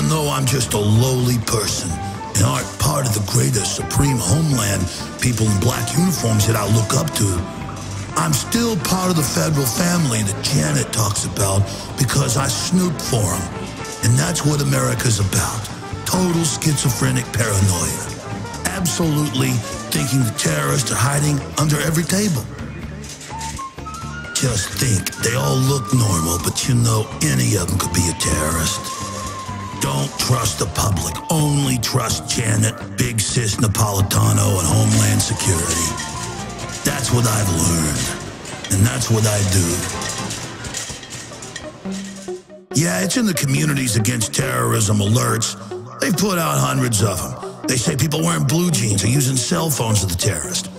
Even though I'm just a lowly person and aren't part of the greater supreme homeland people in black uniforms that I look up to, I'm still part of the federal family that Janet talks about because I snoop for them. And that's what America's about. Total schizophrenic paranoia. Absolutely thinking the terrorists are hiding under every table. Just think, they all look normal, but you know any of them could be a terrorist. Don't trust the public. Only trust Janet, Big Sis Napolitano, and Homeland Security. That's what I've learned, and that's what I do. Yeah, it's in the Communities Against Terrorism alerts. They've put out hundreds of them. They say people wearing blue jeans are using cell phones of the terrorists.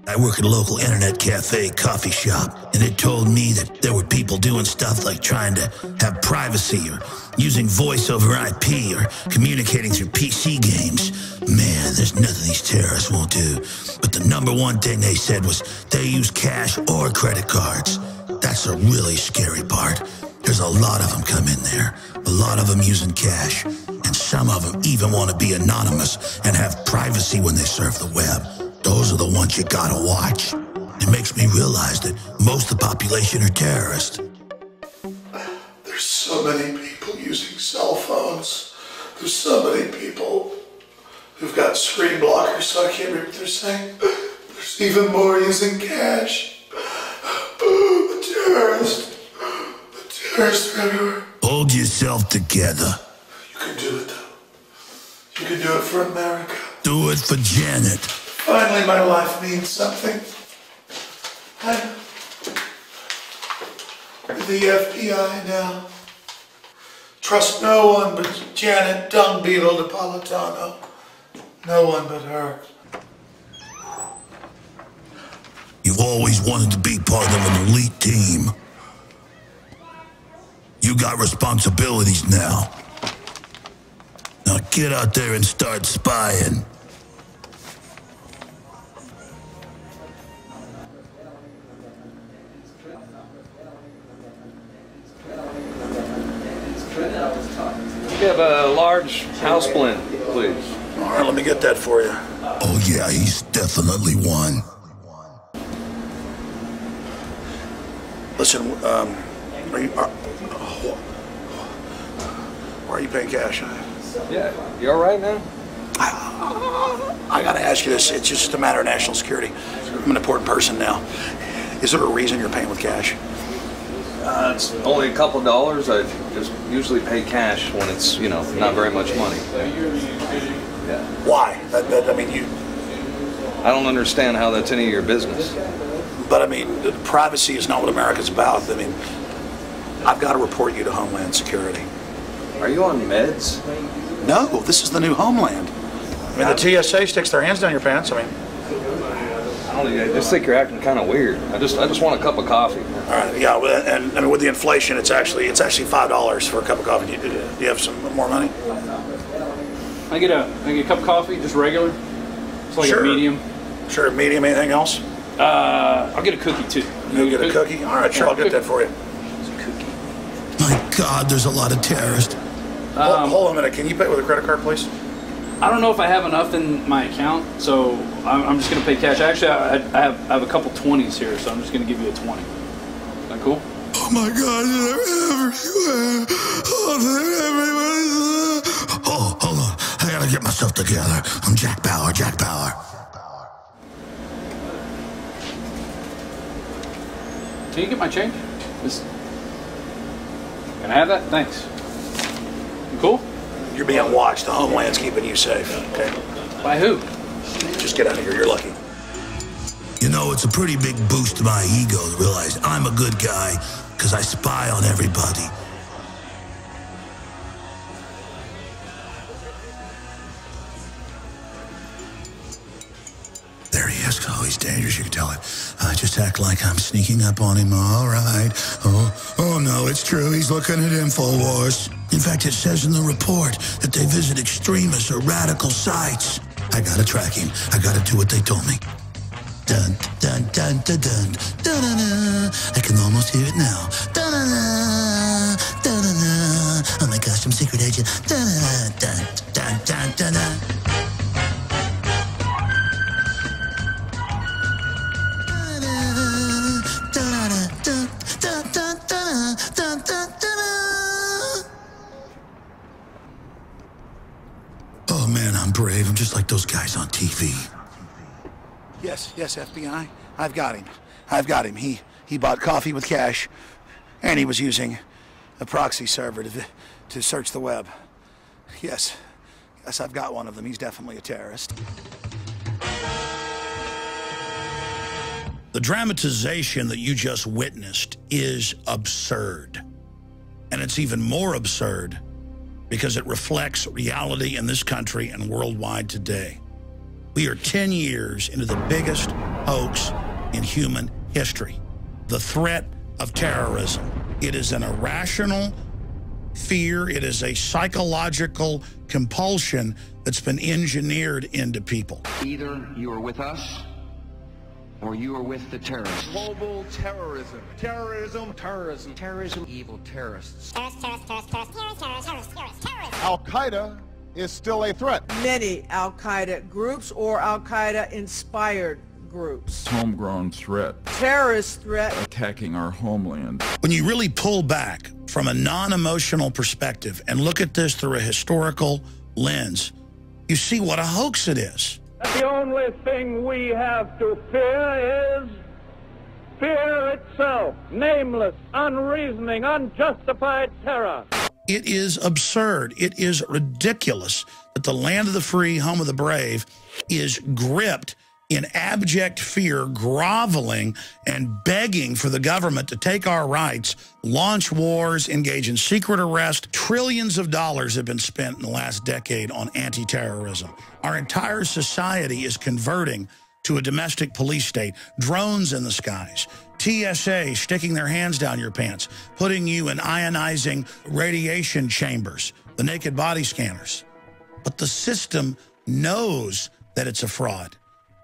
I work at a local internet cafe, coffee shop, and it told me that there were people doing stuff like trying to have privacy or using voice over IP or communicating through PC games. Man, there's nothing these terrorists won't do. But the number one thing they said was they use cash or credit cards. That's the really scary part. There's a lot of them come in there, a lot of them using cash, and some of them even want to be anonymous and have privacy when they surf the web. Those are the ones you gotta watch. It makes me realize that most of the population are terrorists. There's so many people using cell phones. There's so many people who've got screen blockers so I can't read what they're saying. There's even more using cash. The terrorists. The terrorists are everywhere. Hold yourself together. You can do it though. You can do it for America. Do it for Janet. Finally, my life means something. I'm with the FBI now. Trust no one but Janet Dung Beetle Napolitano. No one but her. You've always wanted to be part of an elite team. You got responsibilities now. Now get out there and start spying. We have a large house blend, please. All right, let me get that for you. Oh yeah, he's definitely one. Listen, why are you paying cash? Yeah, you all right now? I gotta ask you this. It's just a matter of national security. I'm an important person now. Is there a reason you're paying with cash? It's only a couple dollars. I just usually pay cash when it's, you know, not very much money. Yeah. Why? I mean, you... I don't understand how that's any of your business. But I mean, privacy is not what America's about. I mean, I've got to report you to Homeland Security. Are you on meds? No, this is the new Homeland. I mean, the TSA sticks their hands down your pants. I mean... I just think you're acting kind of weird. I just want a cup of coffee. All right, yeah, and I mean, with the inflation, it's actually $5 for a cup of coffee. Do you have some more money? I get a cup of coffee, just regular. It's like Sure. a medium. Sure, medium. Anything else? I'll get a cookie too. You'll get a cookie? All right, sure, I'll get that for you. It's a cookie. My God, there's a lot of terrorists. Hold on a minute. Can you pay with a credit card, please? I don't know if I have enough in my account, so I'm just gonna pay cash. Actually, I have a couple 20s here, so I'm just gonna give you a 20. Is that cool? Oh my God, they're everywhere. Oh, they're everywhere. Oh, hold on. I gotta get myself together. I'm Jack Bauer, Jack Bauer. Can you get my change? Can I have that? Thanks. You cool? You're being watched. The Homeland's keeping you safe, okay? By who? Just get out of here. You're lucky. You know, it's a pretty big boost to my ego to realize I'm a good guy because I spy on everybody. There he is. Oh, he's dangerous. You can tell it. I just act like I'm sneaking up on him. All right. Oh no, it's true. He's looking at InfoWars. In fact, it says in the report that they visit extremist or radical sites. I gotta track him. I gotta do what they told me. Dun, dun, dun, dun, dun, dun, dun, dun. I can almost hear it now. Dun, dun, dun, dun, dun, dun. Oh my gosh, some secret agent. Dun, dun, dun, dun, dun, dun. Oh man, I'm brave. I'm just like those guys on TV. Yes, FBI. I've got him. He bought coffee with cash, and he was using a proxy server to search the web. Yes, I've got one of them. He's definitely a terrorist. The dramatization that you just witnessed is absurd. And it's even more absurd because it reflects reality in this country and worldwide today. We are 10 years into the biggest hoax in human history. The threat of terrorism. It is an irrational fear. It is a psychological compulsion that's been engineered into people. Either you are with us or you are with the terrorists. Global terrorism. Terrorism. Evil terrorists. Al-Qaeda is still a threat. Many Al-Qaeda groups or Al-Qaeda inspired groups. Homegrown threat. Terrorist threat. Attacking our homeland. When you really pull back from a non-emotional perspective and look at this through a historical lens, you see what a hoax it is. The only thing we have to fear is fear itself. Nameless, unreasoning, unjustified terror. It is absurd. It is ridiculous that the land of the free, home of the brave, is gripped in abject fear, groveling and begging for the government to take our rights, launch wars, engage in secret arrest. Trillions of dollars have been spent in the last decade on anti-terrorism. Our entire society is converting to a domestic police state, drones in the skies, TSA sticking their hands down your pants, putting you in ionizing radiation chambers, the naked body scanners. But the system knows that it's a fraud.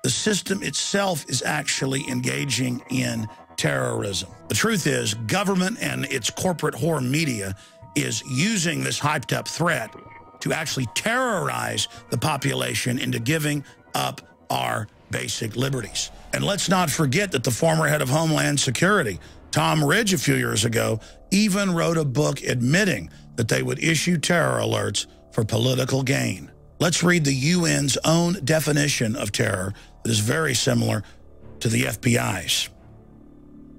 The system itself is actually engaging in terrorism. The truth is, government and its corporate whore media is using this hyped up threat to actually terrorize the population into giving up our basic liberties. And let's not forget that the former head of Homeland Security, Tom Ridge, a few years ago, even wrote a book admitting that they would issue terror alerts for political gain. Let's read the UN's own definition of terror that is very similar to the FBI's.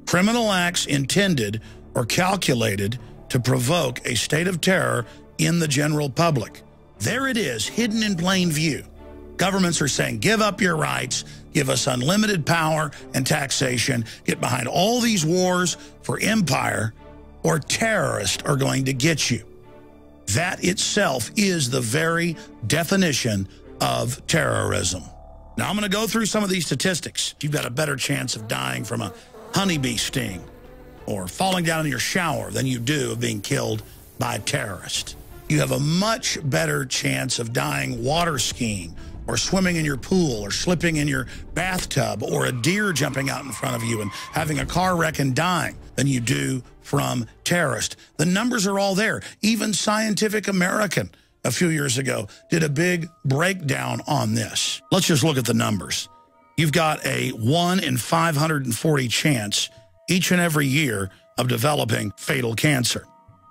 Criminal acts intended or calculated to provoke a state of terror in the general public. There it is, hidden in plain view. Governments are saying, give up your rights, give us unlimited power and taxation, get behind all these wars for empire, or terrorists are going to get you. That itself is the very definition of terrorism. Now, I'm going to go through some of these statistics. You've got a better chance of dying from a honeybee sting or falling down in your shower than you do of being killed by a terrorist. You have a much better chance of dying water skiing or swimming in your pool or slipping in your bathtub or a deer jumping out in front of you and having a car wreck and dying than you do from terrorists. The numbers are all there. Even Scientific American a few years ago did a big breakdown on this. Let's just look at the numbers. You've got a 1 in 540 chance each and every year of developing fatal cancer.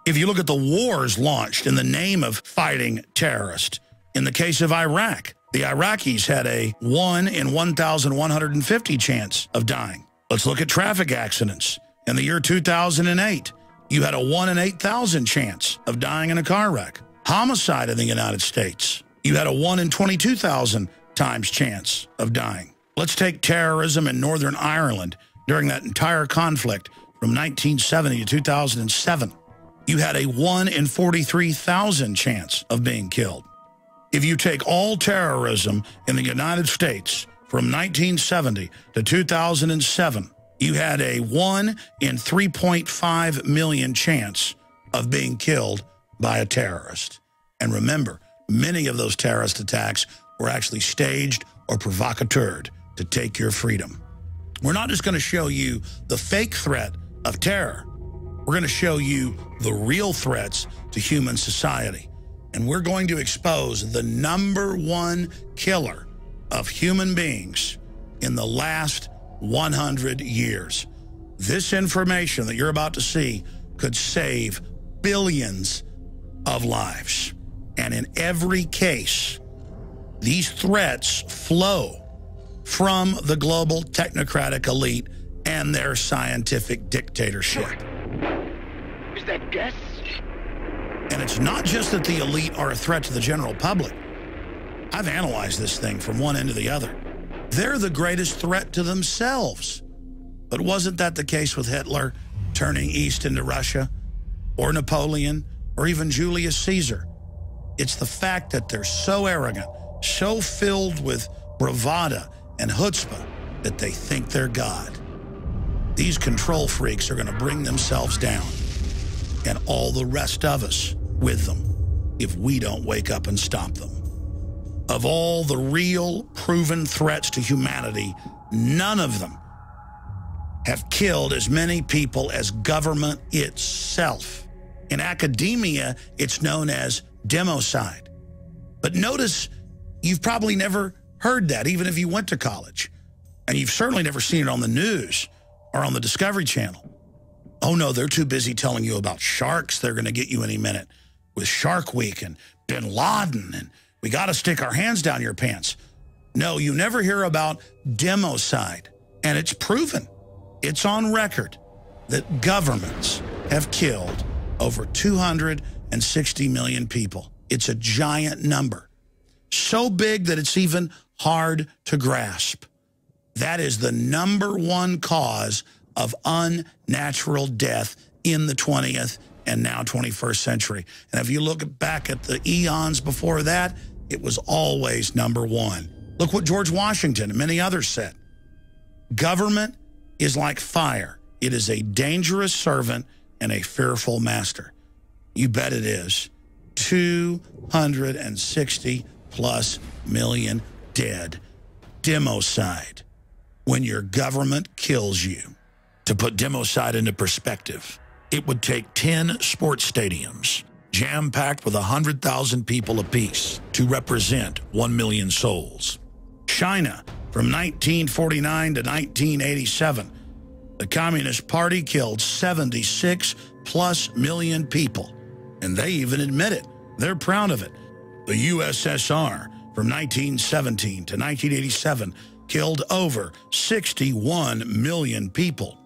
If you look at the wars launched in the name of fighting terrorists, in the case of Iraq, the Iraqis had a 1 in 1,150 chance of dying. Let's look at traffic accidents. In the year 2008, you had a 1 in 8,000 chance of dying in a car wreck. Homicide in the United States, you had a 1 in 22,000 times chance of dying. Let's take terrorism in Northern Ireland during that entire conflict from 1970 to 2007. You had a 1 in 43,000 chance of being killed. If you take all terrorism in the United States from 1970 to 2007, you had a 1 in 3.5 million chance of being killed by a terrorist. And remember, many of those terrorist attacks were actually staged or provocateured to take your freedom. We're not just going to show you the fake threat of terror. We're going to show you the real threats to human society. And we're going to expose the #1 killer of human beings in the last 100 years. This information that you're about to see could save billions of lives. And in every case, these threats flow from the global technocratic elite and their scientific dictatorship. Is that gas? And it's not just that the elite are a threat to the general public. I've analyzed this thing from one end to the other. They're the greatest threat to themselves. But wasn't that the case with Hitler turning east into Russia, or Napoleon, or even Julius Caesar? It's the fact that they're so arrogant, so filled with bravado and chutzpah that they think they're God. These control freaks are going to bring themselves down, and all the rest of us with them, if we don't wake up and stop them. Of all the real proven threats to humanity, none of them have killed as many people as government itself. In academia, it's known as democide. But notice, you've probably never heard that, even if you went to college. And you've certainly never seen it on the news or on the Discovery Channel. Oh no, they're too busy telling you about sharks. They're going to get you any minute with Shark Week and Bin Laden, and we got to stick our hands down your pants. No, you never hear about democide. And it's proven, it's on record, that governments have killed over 260 million people. It's a giant number. So big that it's even hard to grasp. That is the #1 cause of unnatural death in the 20th and now 21st century. And if you look back at the eons before that, it was always #1. Look what George Washington and many others said. Government is like fire. It is a dangerous servant and a fearful master. You bet it is. 260+ million dead. Democide. When your government kills you. To put democide into perspective, it would take 10 sports stadiums, jam-packed with 100,000 people apiece, to represent 1 million souls. China, from 1949 to 1987, the Communist Party killed 76+ million people. And they even admit it. They're proud of it. The USSR, from 1917 to 1987, killed over 61 million people.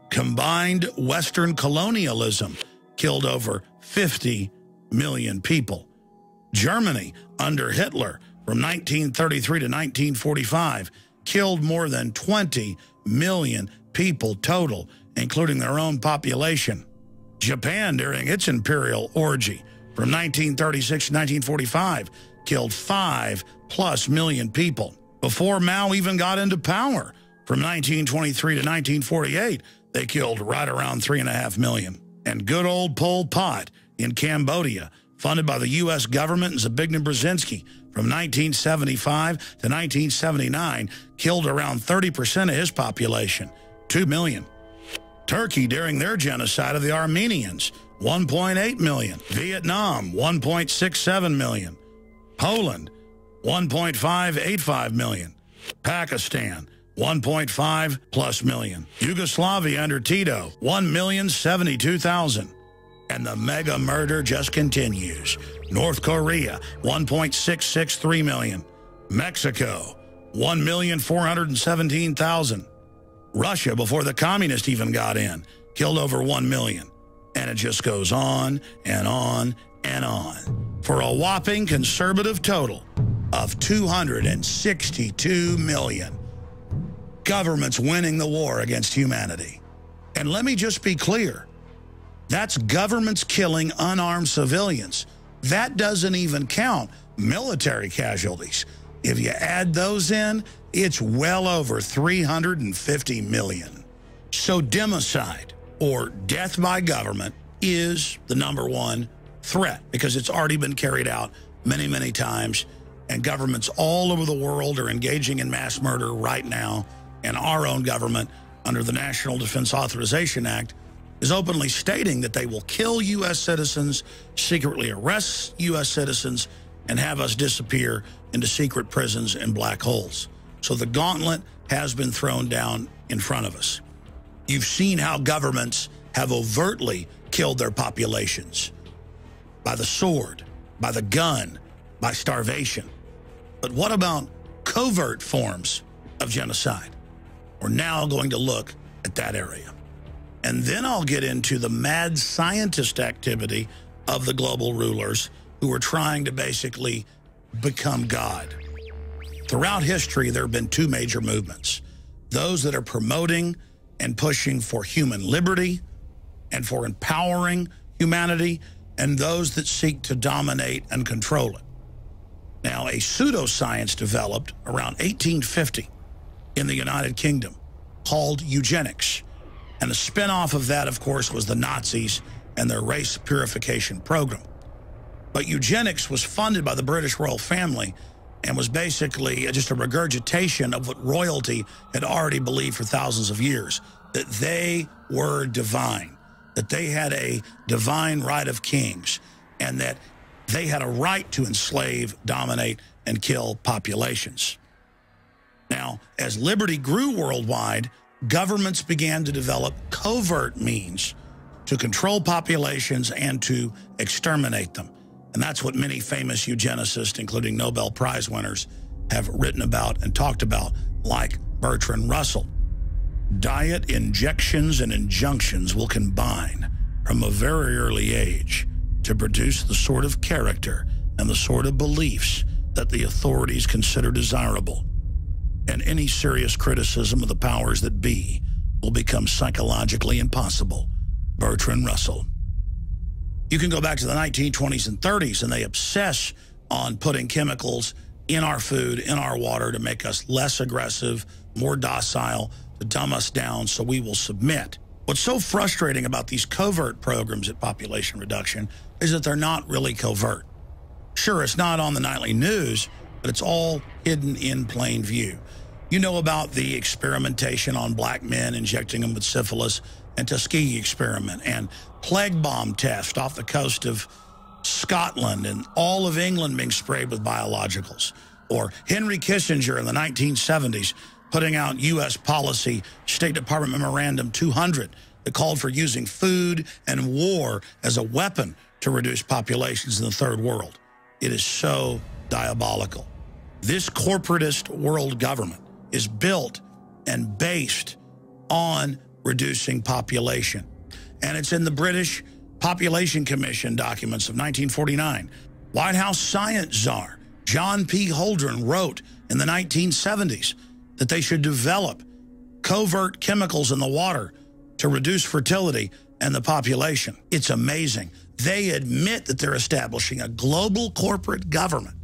Combined Western colonialism killed over 50 million people. Germany, under Hitler, from 1933 to 1945, killed more than 20 million people total, including their own population. Japan, during its imperial orgy, from 1936 to 1945, killed 5+ million people. Before Mao even got into power, from 1923 to 1948, they killed right around 3.5 million. And good old Pol Pot in Cambodia, funded by the U.S. government and Zbigniew Brzezinski, from 1975 to 1979, killed around 30% of his population, 2 million. Turkey, during their genocide of the Armenians, 1.8 million. Vietnam, 1.67 million. Poland, 1.585 million. Pakistan, 1.5+ million. Yugoslavia under Tito, 1,072,000. And the mega murder just continues. North Korea, 1.663 million. Mexico, 1,417,000. Russia, before the communists even got in, killed over 1 million. And it just goes on and on and on. For a whopping conservative total of 262 million. Governments winning the war against humanity. And let me just be clear. That's governments killing unarmed civilians. That doesn't even count military casualties. If you add those in, it's well over 350 million. So democide, or death by government, is the #1 threat because it's already been carried out many, many times. And governments all over the world are engaging in mass murder right now. And our own government, under the National Defense Authorization Act, is openly stating that they will kill U.S. citizens, secretly arrest U.S. citizens, and have us disappear into secret prisons and black holes. So the gauntlet has been thrown down in front of us. You've seen how governments have overtly killed their populations by the sword, by the gun, by starvation. But what about covert forms of genocide? We're now going to look at that area. And then I'll get into the mad scientist activity of the global rulers who are trying to basically become God. Throughout history, there have been two major movements. Those that are promoting and pushing for human liberty and for empowering humanity, and those that seek to dominate and control it. Now, a pseudoscience developed around 1850 in the United Kingdom called eugenics. And a spin-off of that, of course, was the Nazis and their race purification program. But eugenics was funded by the British royal family and was basically just a regurgitation of what royalty had already believed for thousands of years, that they were divine, that they had a divine right of kings, and that they had a right to enslave, dominate, and kill populations. Now, as liberty grew worldwide, governments began to develop covert means to control populations and to exterminate them. And that's what many famous eugenicists, including Nobel Prize winners, have written about and talked about, like Bertrand Russell. Diet, injections, and injunctions will combine from a very early age to produce the sort of character and the sort of beliefs that the authorities consider desirable. And any serious criticism of the powers that be will become psychologically impossible. Bertrand Russell. You can go back to the 1920s and 30s, and they obsess on putting chemicals in our food, in our water, to make us less aggressive, more docile, to dumb us down so we will submit. What's so frustrating about these covert programs at population reduction is that they're not really covert. Sure, it's not on the nightly news, but it's all hidden in plain view. You know about the experimentation on black men, injecting them with syphilis, and Tuskegee experiment, and plague bomb test off the coast of Scotland, and all of England being sprayed with biologicals. Or Henry Kissinger in the 1970s putting out U.S. policy, State Department Memorandum 200, that called for using food and war as a weapon to reduce populations in the third world. It is so diabolical. This corporatist world government is built and based on reducing population. And it's in the British Population Commission documents of 1949. White House science czar John P. Holdren wrote in the 1970s that they should develop covert chemicals in the water to reduce fertility and the population. It's amazing. They admit that they're establishing a global corporate government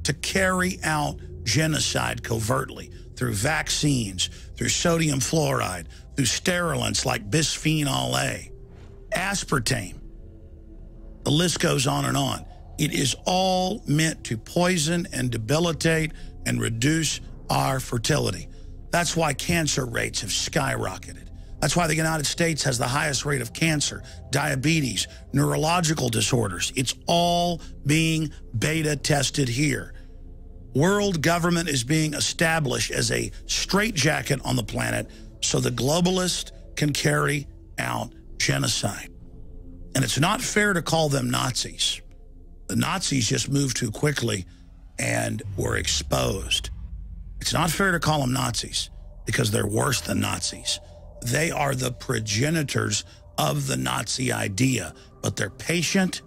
to carry out genocide covertly through vaccines, through sodium fluoride, through sterilants like bisphenol A, aspartame. The list goes on and on. It is all meant to poison and debilitate and reduce our fertility. That's why cancer rates have skyrocketed. That's why the United States has the highest rate of cancer, diabetes, neurological disorders. It's all being beta tested here. World government is being established as a straitjacket on the planet so the globalist can carry out genocide. And it's not fair to call them Nazis. The Nazis just moved too quickly and were exposed. It's not fair to call them Nazis because they're worse than Nazis. They are the progenitors of the Nazi idea, but they're patient,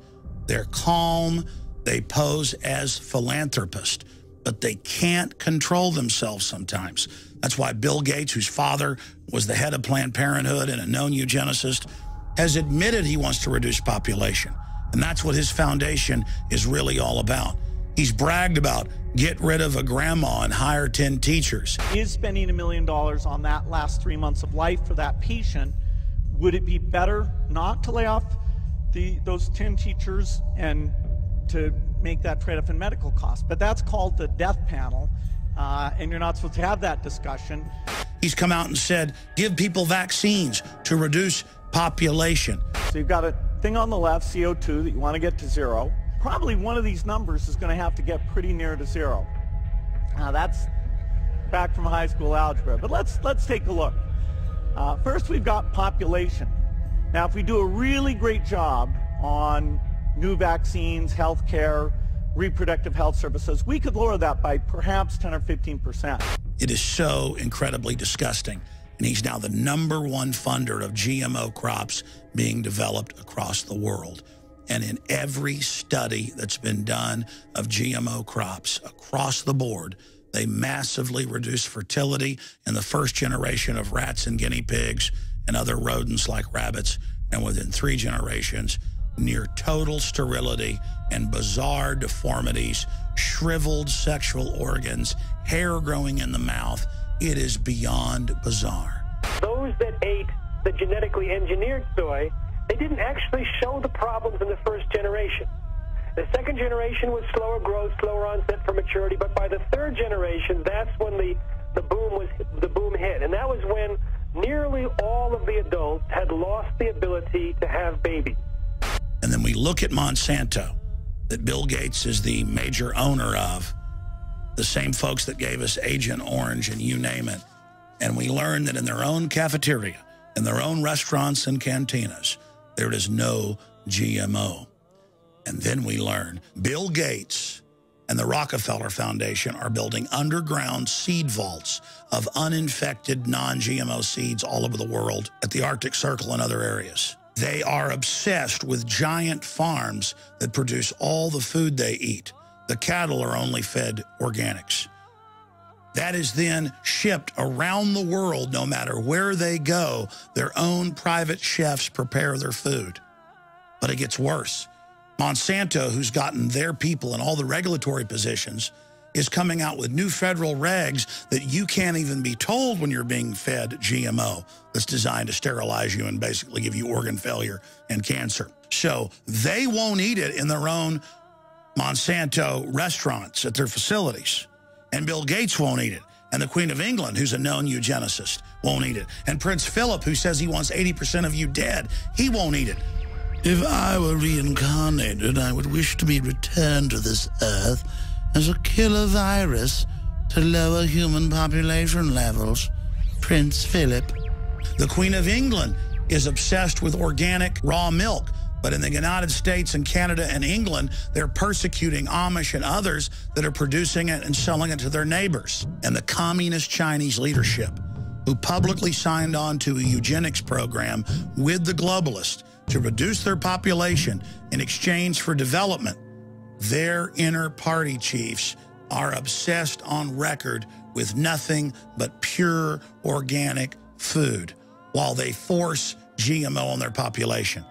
they're calm, they pose as philanthropists, but they can't control themselves sometimes. That's why Bill Gates, whose father was the head of Planned Parenthood and a known eugenicist, has admitted he wants to reduce population. And that's what his foundation is really all about. He's bragged about get rid of a grandma and hire 10 teachers. Is spending $1 million on that last 3 months of life for that patient, would it be better not to lay off those 10 teachers and to make that trade-off in medical costs? But that's called the death panel, and you're not supposed to have that discussion. He's come out and said, give people vaccines to reduce population. So you've got a thing on the left, CO2, that you want to get to zero. Probably one of these numbers is going to have to get pretty near to zero. Now that's back from high school algebra, but let's take a look. First, we've got population. Now, if we do a really great job on new vaccines, healthcare, reproductive health services, we could lower that by perhaps 10 or 15%. It is so incredibly disgusting. And he's now the #1 funder of GMO crops being developed across the world. And in every study that's been done of GMO crops across the board, they massively reduce fertility in the first generation of rats and guinea pigs and other rodents like rabbits. And within 3 generations, near total sterility and bizarre deformities, shriveled sexual organs, hair growing in the mouth. It is beyond bizarre. Those that ate the genetically engineered soy, they didn't actually show the problems in the first generation. The second generation was slower growth, slower onset for maturity, but by the third generation, that's when the boom hit. And that was when nearly all of the adults had lost the ability to have babies. And then we look at Monsanto, that Bill Gates is the major owner of, the same folks that gave us Agent Orange and you name it. And we learn that in their own cafeteria, in their own restaurants and cantinas, there is no GMO. And then we learn Bill Gates and the Rockefeller Foundation are building underground seed vaults of uninfected non-GMO seeds all over the world at the Arctic Circle and other areas. They are obsessed with giant farms that produce all the food they eat. The cattle are only fed organics. That is then shipped around the world, no matter where they go. Their own private chefs prepare their food. But it gets worse. Monsanto, who's gotten their people in all the regulatory positions, is coming out with new federal regs that you can't even be told when you're being fed GMO that's designed to sterilize you and basically give you organ failure and cancer. So they won't eat it in their own Monsanto restaurants at their facilities. And Bill Gates won't eat it. And the Queen of England, who's a known eugenicist, won't eat it. And Prince Philip, who says he wants 80% of you dead, he won't eat it. If I were reincarnated, I would wish to be returned to this earth as a killer virus to lower human population levels. Prince Philip. The Queen of England is obsessed with organic raw milk. But in the United States and Canada and England, they're persecuting Amish and others that are producing it and selling it to their neighbors. And the communist Chinese leadership, who publicly signed on to a eugenics program with the globalists to reduce their population in exchange for development, their inner party chiefs are obsessed on record with nothing but pure organic food while they force GMO on their population.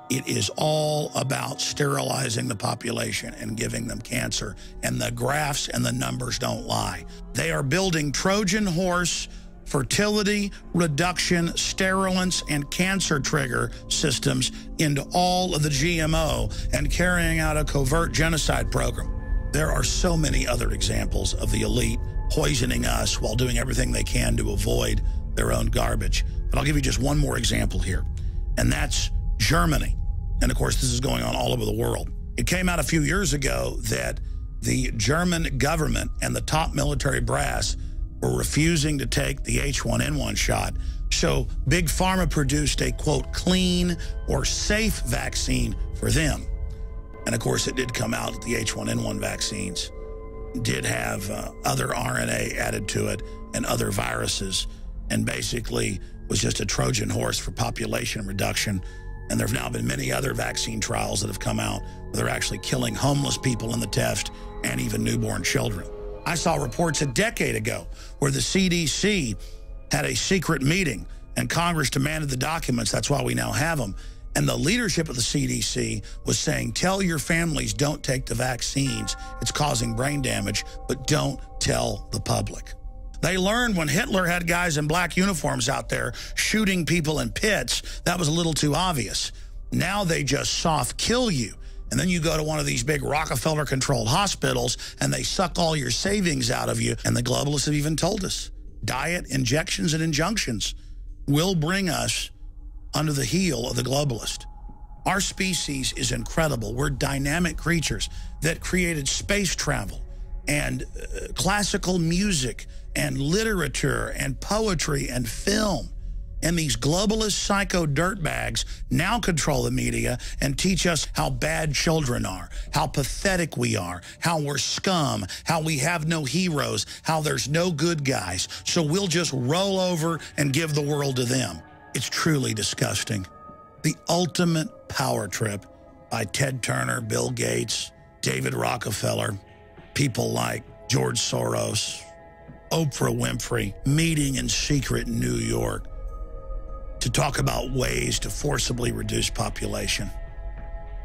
It is all about sterilizing the population and giving them cancer. And the graphs and the numbers don't lie. They are building Trojan horse fertility reduction, sterilants, and cancer trigger systems into all of the GMO and carrying out a covert genocide program. There are so many other examples of the elite poisoning us while doing everything they can to avoid their own garbage. But I'll give you just one more example here, and that's Germany. And of course, this is going on all over the world. It came out a few years ago that the German government and the top military brass were refusing to take the H1N1 shot. So Big Pharma produced a, quote, clean or safe vaccine for them. And of course, it did come out that the H1N1 vaccines did have other RNA added to it and other viruses, and basically was just a Trojan horse for population reduction. And there have now been many other vaccine trials that have come out where they're actually killing homeless people in the test and even newborn children. I saw reports a decade ago where the CDC had a secret meeting and Congress demanded the documents. That's why we now have them. And the leadership of the CDC was saying, tell your families don't take the vaccines. It's causing brain damage, but don't tell the public. They learned when Hitler had guys in black uniforms out there shooting people in pits, that was a little too obvious. Now they just soft kill you. And then you go to one of these big Rockefeller-controlled hospitals and they suck all your savings out of you. And the globalists have even told us, diet, injections, and injunctions will bring us under the heel of the globalist. Our species is incredible. We're dynamic creatures that created space travel and classical music and literature and poetry and film. And these globalist psycho dirtbags now control the media and teach us how bad children are, how pathetic we are, how we're scum, how we have no heroes, how there's no good guys. So we'll just roll over and give the world to them. It's truly disgusting. The ultimate power trip by Ted Turner, Bill Gates, David Rockefeller, people like George Soros, Oprah Winfrey, meeting in secret in New York to talk about ways to forcibly reduce population.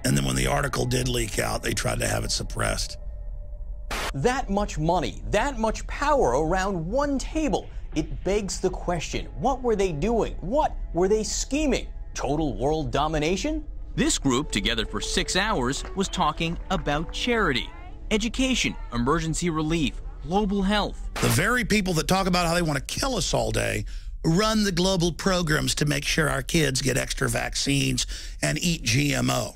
And then when the article did leak out, they tried to have it suppressed. That much money, that much power around one table. It begs the question, what were they doing? What were they scheming? Total world domination? This group, together for 6 hours, was talking about charity, education, emergency relief, global health. The very people that talk about how they want to kill us all day run the global programs to make sure our kids get extra vaccines and eat GMO.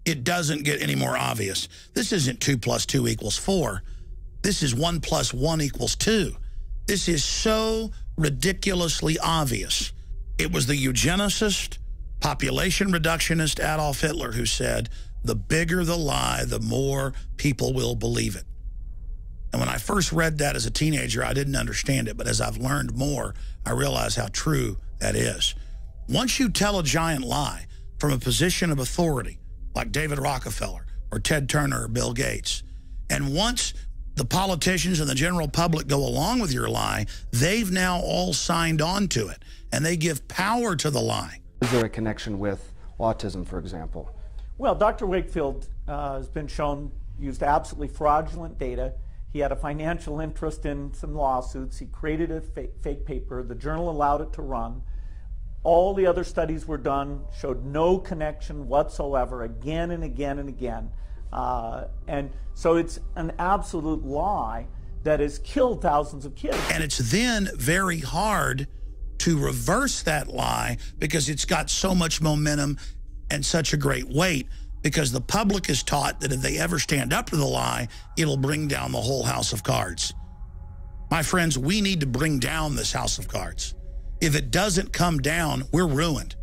It doesn't get any more obvious. This isn't 2 + 2 = 4. This is 1 + 1 = 2. This is so ridiculously obvious. It was the eugenicist, population reductionist Adolf Hitler who said, the bigger the lie, the more people will believe it. And when I first read that as a teenager, I didn't understand it. But as I've learned more, I realize how true that is. Once you tell a giant lie from a position of authority, like David Rockefeller or Ted Turner or Bill Gates, and once the politicians and the general public go along with your lie, they've now all signed on to it, and they give power to the lie. Is there a connection with autism, for example? Well, Dr. Wakefield has been shown used absolutely fraudulent data. He had a financial interest in some lawsuits. He created a fake paper. The journal allowed it to run. All the other studies were done, showed no connection whatsoever, again and again and again. And so it's an absolute lie that has killed thousands of kids. And it's then very hard to reverse that lie because it's got so much momentum and such a great weight, because the public is taught that if they ever stand up to the lie, it'll bring down the whole house of cards. My friends, we need to bring down this house of cards. If it doesn't come down, we're ruined.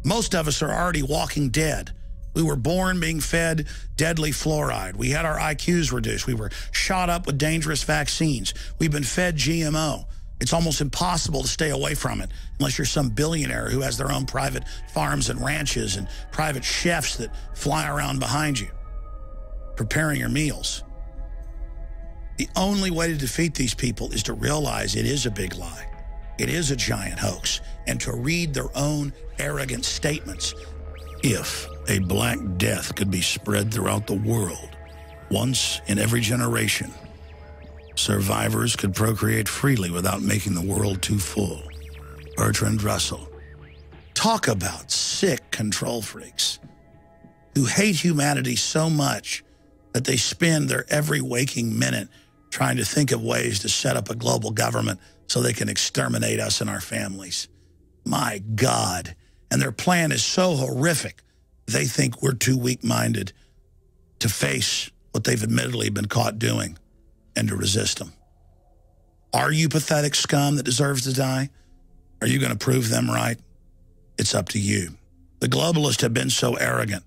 Most of us are already walking dead. We were born being fed deadly fluoride. We had our IQs reduced. We were shot up with dangerous vaccines. We've been fed GMO. It's almost impossible to stay away from it unless you're some billionaire who has their own private farms and ranches and private chefs that fly around behind you, preparing your meals. The only way to defeat these people is to realize it is a big lie. It is a giant hoax, and to read their own arrogant statements. If a Black Death could be spread throughout the world, once in every generation, survivors could procreate freely without making the world too full. Bertrand Russell. Talk about sick control freaks who hate humanity so much that they spend their every waking minute trying to think of ways to set up a global government so they can exterminate us and our families. My God. And their plan is so horrific, they think we're too weak-minded to face what they've admittedly been caught doing and to resist them. Are you pathetic scum that deserves to die? Are you going to prove them right? It's up to you. The globalists have been so arrogant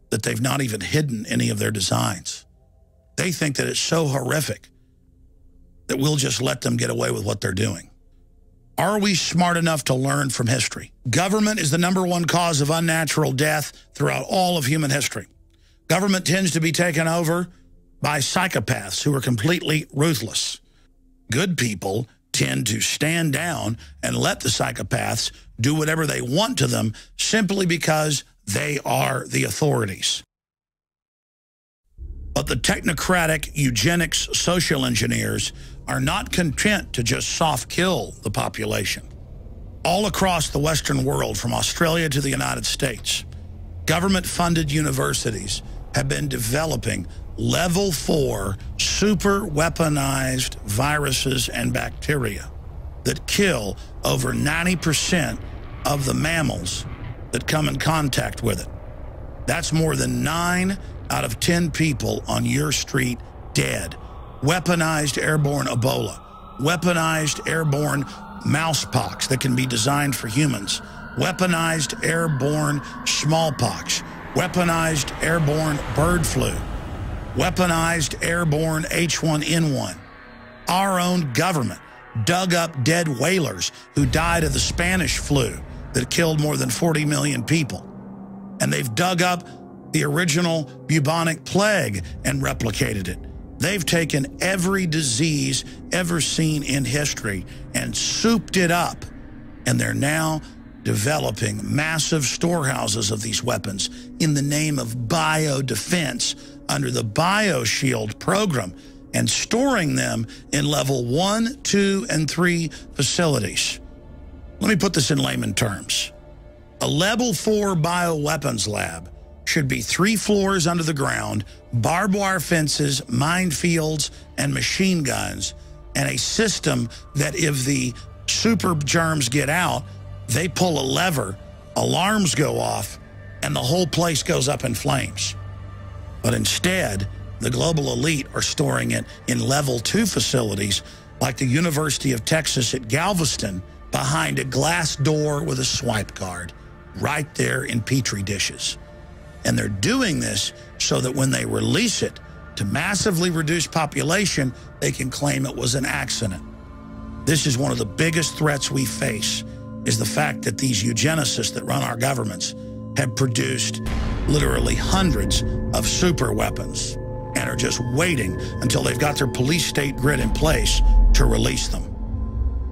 that they've not even hidden any of their designs. They think that it's so horrific that we'll just let them get away with what they're doing. Are we smart enough to learn from history? Government is the #1 cause of unnatural death throughout all of human history. Government tends to be taken over by psychopaths who are completely ruthless. Good people tend to stand down and let the psychopaths do whatever they want to them simply because they are the authorities. But the technocratic eugenics social engineers are not content to just soft kill the population. All across the Western world, from Australia to the United States, government-funded universities have been developing level 4 super weaponized viruses and bacteria that kill over 90% of the mammals that come in contact with it. That's more than 9 out of 10 people on your street dead. Weaponized airborne Ebola, weaponized airborne mousepox that can be designed for humans, weaponized airborne smallpox, weaponized airborne bird flu, weaponized airborne H1N1. Our own government dug up dead whalers who died of the Spanish flu that killed more than 40 million people. And they've dug up the original bubonic plague and replicated it. They've taken every disease ever seen in history and souped it up. And they're now developing massive storehouses of these weapons in the name of biodefense under the BioShield program and storing them in level 1, 2, and 3 facilities. Let me put this in layman terms. A level 4 bioweapons lab should be 3 floors under the ground, barbed wire fences, minefields, and machine guns, and a system that if the super germs get out, they pull a lever, alarms go off, and the whole place goes up in flames. But instead, the global elite are storing it in level 2 facilities like the University of Texas at Galveston behind a glass door with a swipe card, right there in Petri dishes. And they're doing this so that when they release it to massively reduce population, they can claim it was an accident. This is one of the biggest threats we face, is the fact that these eugenicists that run our governments have produced literally hundreds of super weapons and are just waiting until they've got their police state grid in place to release them.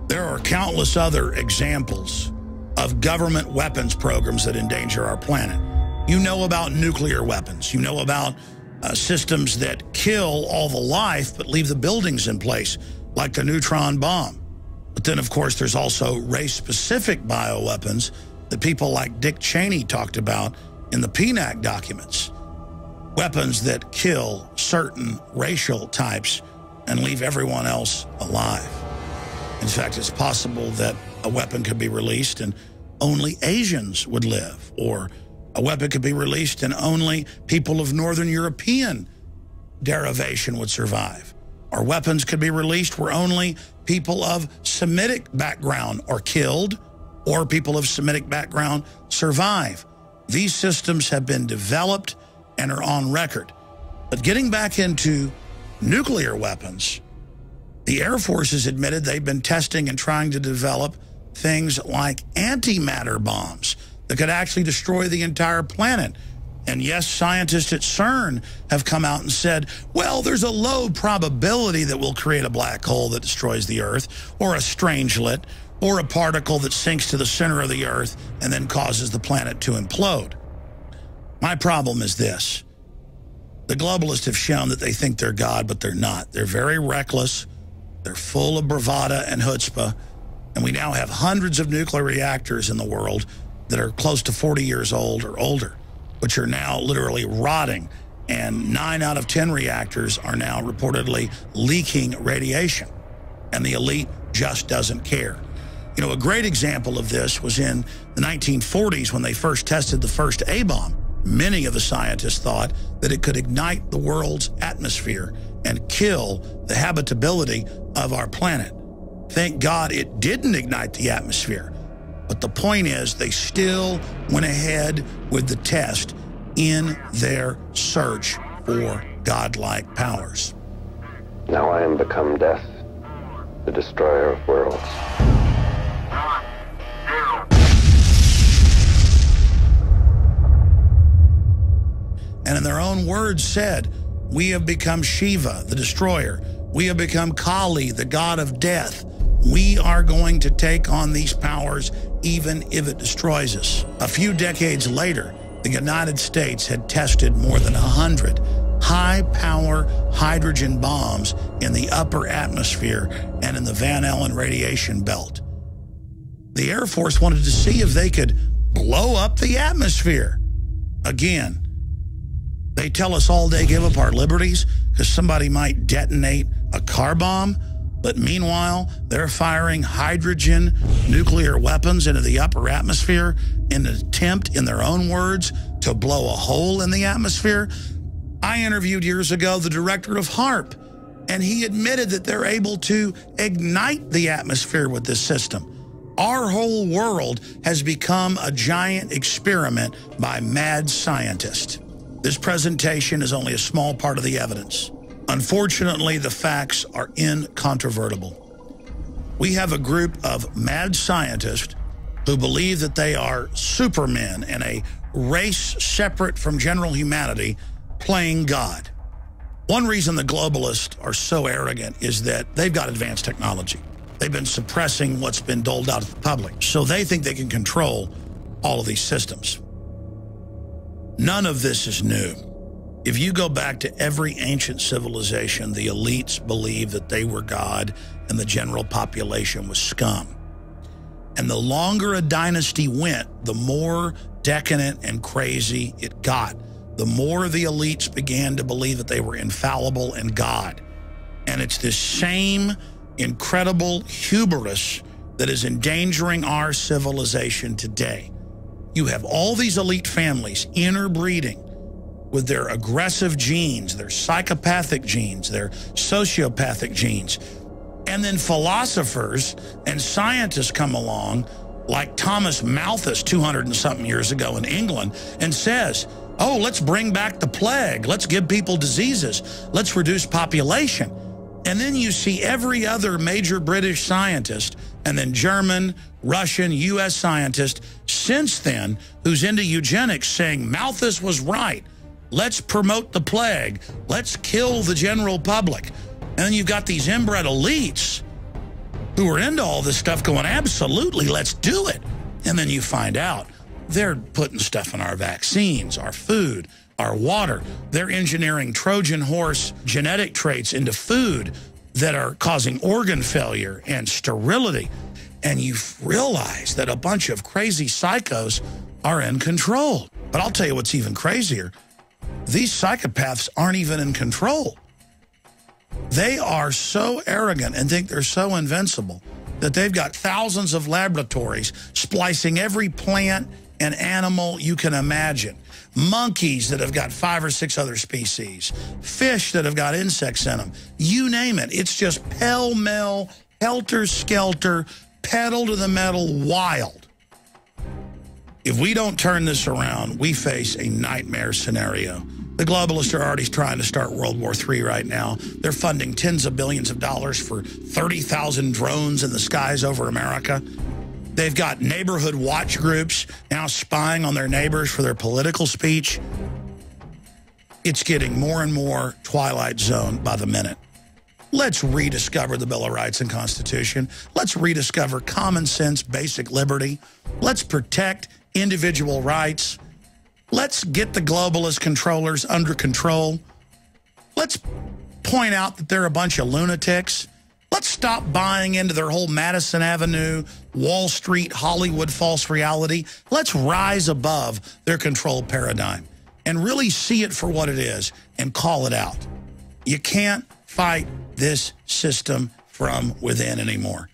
There are countless other examples of government weapons programs that endanger our planet. You know about nuclear weapons. You know about systems that kill all the life but leave the buildings in place, like the neutron bomb. But then, of course, there's also race-specific bioweapons that people like Dick Cheney talked about in the PNAC documents. Weapons that kill certain racial types and leave everyone else alive. In fact, it's possible that a weapon could be released and only Asians would live, or a weapon could be released and only people of Northern European derivation would survive. Or weapons could be released where only people of Semitic background are killed, or people of Semitic background survive. These systems have been developed and are on record. But getting back into nuclear weapons, the Air Force has admitted they've been testing and trying to develop things like antimatter bombs that could actually destroy the entire planet. And yes, scientists at CERN have come out and said, well, there's a low probability that we'll create a black hole that destroys the Earth, or a strangelet, or a particle that sinks to the center of the Earth and then causes the planet to implode. My problem is this. The globalists have shown that they think they're God, but they're not. They're very reckless. They're full of bravada and chutzpah. And we now have hundreds of nuclear reactors in the world that are close to 40 years old or older, which are now literally rotting. And 9 out of 10 reactors are now reportedly leaking radiation. And the elite just doesn't care. You know, a great example of this was in the 1940s when they first tested the first A-bomb. Many of the scientists thought that it could ignite the world's atmosphere and kill the habitability of our planet. Thank God it didn't ignite the atmosphere. But the point is, they still went ahead with the test in their search for godlike powers. Now I am become death, the destroyer of worlds. And in their own words said, we have become Shiva, the destroyer. We have become Kali, the god of death. We are going to take on these powers even if it destroys us. A few decades later, the United States had tested more than 100 high-power hydrogen bombs in the upper atmosphere and in the Van Allen radiation belt. The Air Force wanted to see if they could blow up the atmosphere. Again, they tell us all day give up our liberties because somebody might detonate a car bomb. But meanwhile, they're firing hydrogen nuclear weapons into the upper atmosphere in an attempt, in their own words, to blow a hole in the atmosphere. I interviewed years ago the director of HAARP, and he admitted that they're able to ignite the atmosphere with this system. Our whole world has become a giant experiment by mad scientists. This presentation is only a small part of the evidence. Unfortunately, the facts are incontrovertible. We have a group of mad scientists who believe that they are supermen and a race separate from general humanity playing God. One reason the globalists are so arrogant is that they've got advanced technology. They've been suppressing what's been doled out to the public, so they think they can control all of these systems. None of this is new. If you go back to every ancient civilization, the elites believed that they were God and the general population was scum. And the longer a dynasty went, the more decadent and crazy it got. The more the elites began to believe that they were infallible and God. And it's this same incredible hubris that is endangering our civilization today. You have all these elite families interbreeding with their aggressive genes, their psychopathic genes, their sociopathic genes. And then philosophers and scientists come along, like Thomas Malthus 200 and something years ago in England, and says, oh, let's bring back the plague. Let's give people diseases. Let's reduce population. And then you see every other major British scientist, and then German, Russian, U.S. scientist since then who's into eugenics saying Malthus was right. Let's promote the plague. Let's kill the general public. And then you've got these inbred elites who are into all this stuff going, absolutely, let's do it. And then you find out they're putting stuff in our vaccines, our food, our water. They're engineering Trojan horse genetic traits into food that are causing organ failure and sterility. And you realize that a bunch of crazy psychos are in control. But I'll tell you what's even crazier. These psychopaths aren't even in control. They are so arrogant and think they're so invincible that they've got thousands of laboratories splicing every plant and animal you can imagine. Monkeys that have got 5 or 6 other species. Fish that have got insects in them. You name it. It's just pell-mell, helter-skelter, pedal to the metal, wild. If we don't turn this around, we face a nightmare scenario. The globalists are already trying to start World War III right now. They're funding tens of billions of dollars for 30,000 drones in the skies over America. They've got neighborhood watch groups now spying on their neighbors for their political speech. It's getting more and more Twilight Zone by the minute. Let's rediscover the Bill of Rights and Constitution. Let's rediscover common sense, basic liberty. Let's protect individual rights. Let's get the globalist controllers under control. Let's point out that they're a bunch of lunatics. Let's stop buying into their whole Madison Avenue, Wall Street, Hollywood false reality. Let's rise above their control paradigm and really see it for what it is and call it out. You can't fight this system from within anymore.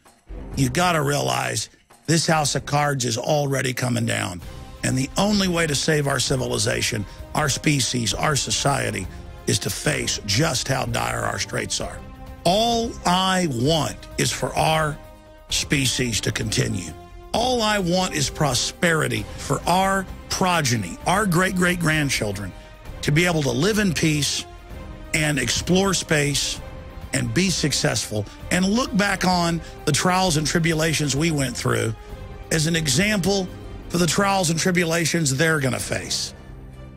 You got to realize this house of cards is already coming down. And the only way to save our civilization, our species, our society, is to face just how dire our straits are. All I want is for our species to continue. All I want is prosperity for our progeny, our great-great-grandchildren, to be able to live in peace and explore space and be successful and look back on the trials and tribulations we went through as an example for the trials and tribulations they're going to face.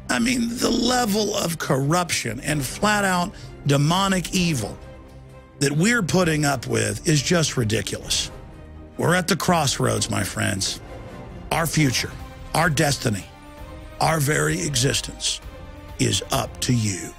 I mean, the level of corruption and flat-out demonic evil that we're putting up with is just ridiculous. We're at the crossroads, my friends. Our future, our destiny, our very existence is up to you.